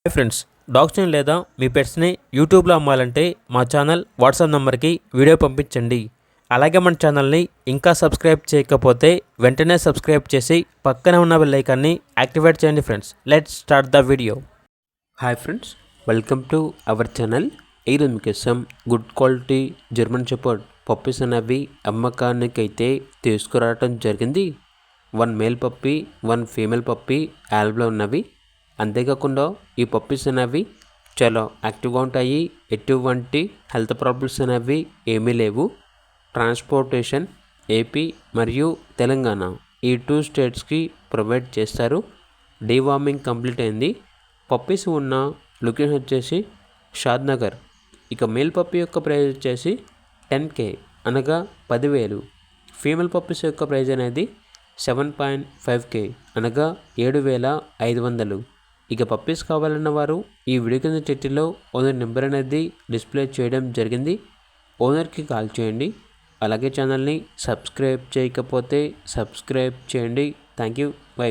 Hi friends, డాగ్స్ని లేదా మీ పెట్స్ని యూట్యూబ్లో అమ్మాలంటే మా ఛానల్ వాట్సాప్ నెంబర్కి వీడియో పంపించండి. అలాగే మన ఛానల్ని ఇంకా సబ్స్క్రైబ్ చేయకపోతే వెంటనే సబ్స్క్రైబ్ చేసి పక్కనే ఉన్న బెల్ ఐకాన్ని యాక్టివేట్ చేయండి. Friends, let's start the video. Hi friends, welcome to our channel. ఈరోజు మీకోసం good quality German shepherd puppies అనేవి అమ్మకానికి అయితే తీసుకురావడం జరిగింది. 1 మేల్ పప్పీ 1 ఫీమేల్ పప్పీ యాల్బ్లో ఉన్నవి. అంతేకాకుండా ఈ పప్పీస్ అనేవి చాలా యాక్టివ్గా ఉంటాయి. ఎటువంటి హెల్త్ ప్రాబ్లమ్స్ అనేవి ఏమీ లేవు. ట్రాన్స్పోర్టేషన్ ఏపీ మరియు తెలంగాణ ఈ 2 స్టేట్స్కి ప్రొవైడ్ చేస్తారు. డీవార్మింగ్ కంప్లీట్ అయింది. పప్పీస్ ఉన్న లొకేషన్ వచ్చేసి షాద్నగర్. ఇక మేల్ పప్పీ యొక్క ప్రైస్ వచ్చేసి 10K అనగా 10,000. ఫీమేల్ పప్పీస్ యొక్క ప్రైస్ అనేది 7.5K అనగా 7,500. ఇక పప్పీస్ కావాలన్న వారు ఈ వీడియో కింద టైటిల్లో ఓనర్ నెంబర్ అనేది డిస్ప్లే చేయడం జరిగింది. ఓనర్కి కాల్ చేయండి. అలాగే ఛానల్ని సబ్స్క్రైబ్ చేయకపోతే సబ్స్క్రైబ్ చేయండి. Thank you. బై.